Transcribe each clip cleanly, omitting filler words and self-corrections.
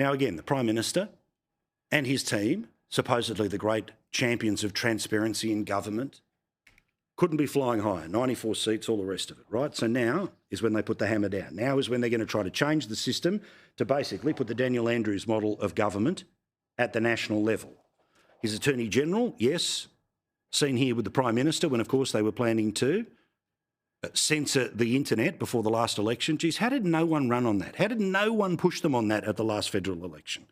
Now, again, the Prime Minister and his team, supposedly the great champions of transparency in government, couldn't be flying higher, 94 seats, all the rest of it, right? So now is when they put the hammer down. Now is when they're going to try to change the system to basically put the Daniel Andrews model of government at the national level. His Attorney General, yes, seen here with the Prime Minister when, of course, they were planning to censor the internet before the last election. Geez, how did no one run on that? How did no one push them on that at the last federal election?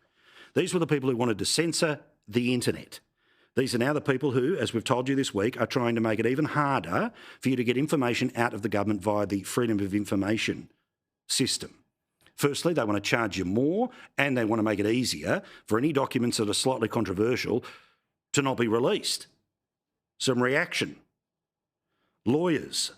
These were the people who wanted to censor the internet. These are now the people who, as we've told you this week, are trying to make it even harder for you to get information out of the government via the Freedom of Information system. Firstly, they want to charge you more, and they want to make it easier for any documents that are slightly controversial to not be released. Some reaction. Lawyers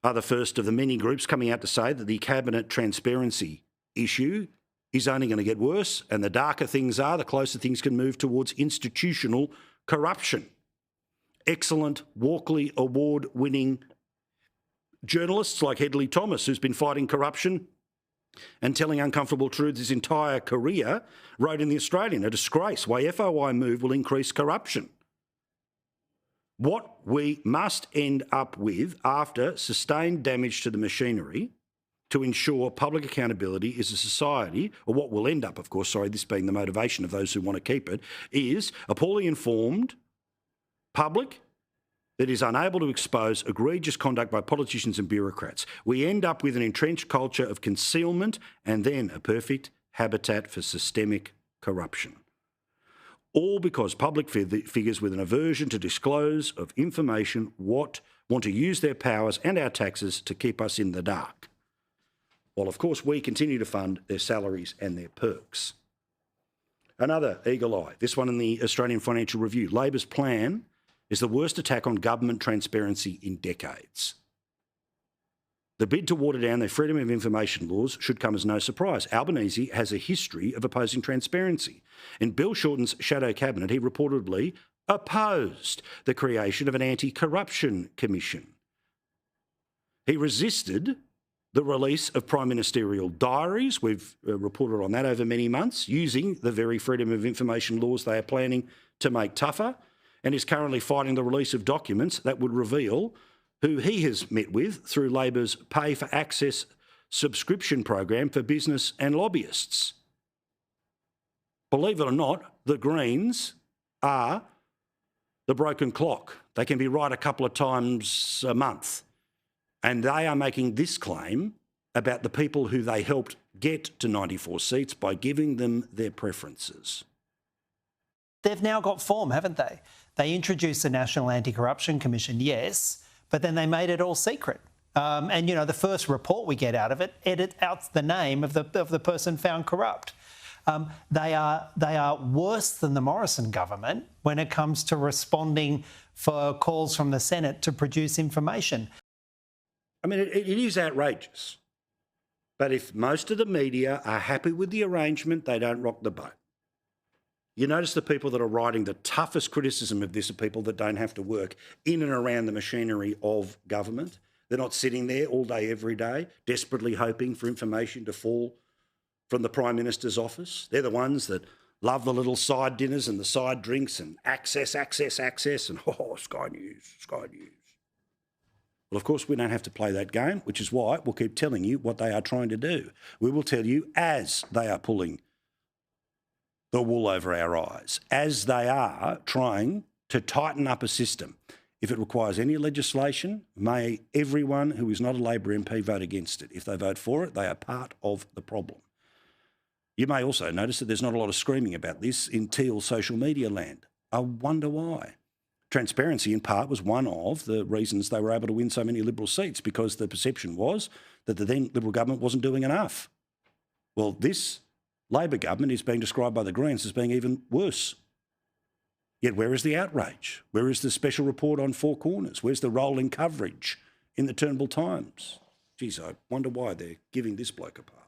are the first of the many groups coming out to say that the cabinet transparency issue is only going to get worse, and the darker things are, the closer things can move towards institutional corruption. Excellent Walkley Award-winning journalists like Hedley Thomas, who's been fighting corruption and telling uncomfortable truths his entire career, wrote in The Australian, a disgrace, way FOI move will increase corruption. What we must end up with after sustained damage to the machinery to ensure public accountability is a society, or what will end up, of course, this being the motivation of those who want to keep it, is a poorly informed public that is unable to expose egregious conduct by politicians and bureaucrats. We end up with an entrenched culture of concealment and then a perfect habitat for systemic corruption. All because public figures with an aversion to disclose of information want to use their powers and our taxes to keep us in the dark. While, of course, we continue to fund their salaries and their perks. Another eagle eye, this one in the Australian Financial Review. Labor's plan is the worst attack on government transparency in decades. The bid to water down their freedom of information laws should come as no surprise. Albanese has a history of opposing transparency. In Bill Shorten's shadow cabinet, he reportedly opposed the creation of an anti-corruption commission. He resisted the release of prime ministerial diaries. We've reported on that over many months, using the very freedom of information laws they are planning to make tougher, and is currently fighting the release of documents that would reveal who he has met with through Labor's Pay for Access subscription program for business and lobbyists. Believe it or not, the Greens are the broken clock. They can be right a couple of times a month. And they are making this claim about the people who they helped get to 94 seats by giving them their preferences. They've now got form, haven't they? They introduced the National Anti-Corruption Commission, yes, but then they made it all secret. And, you know, the first report we get out of it edits out the name of the person found corrupt. They are worse than the Morrison government when it comes to responding for calls from the Senate to produce information. I mean, it is outrageous. But if most of the media are happy with the arrangement, they don't rock the boat. You notice the people that are writing the toughest criticism of this are people that don't have to work in and around the machinery of government. They're not sitting there all day, every day, desperately hoping for information to fall from the Prime Minister's office. They're the ones that love the little side dinners and the side drinks and access, and Sky News. Well, of course, we don't have to play that game, which is why we'll keep telling you what they are trying to do. We will tell you as they are pulling the wool over our eyes, as they are trying to tighten up a system. If it requires any legislation, may everyone who is not a Labor MP vote against it. If they vote for it, they are part of the problem. You may also notice that there's not a lot of screaming about this in teal social media land. I wonder why. Transparency, in part, was one of the reasons they were able to win so many Liberal seats, because the perception was that the then Liberal government wasn't doing enough. Well, this Labor government is being described by the Greens as being even worse. Yet where is the outrage? Where is the special report on Four Corners? Where's the rolling coverage in the Turnbull Times? Geez, I wonder why they're giving this bloke a pass.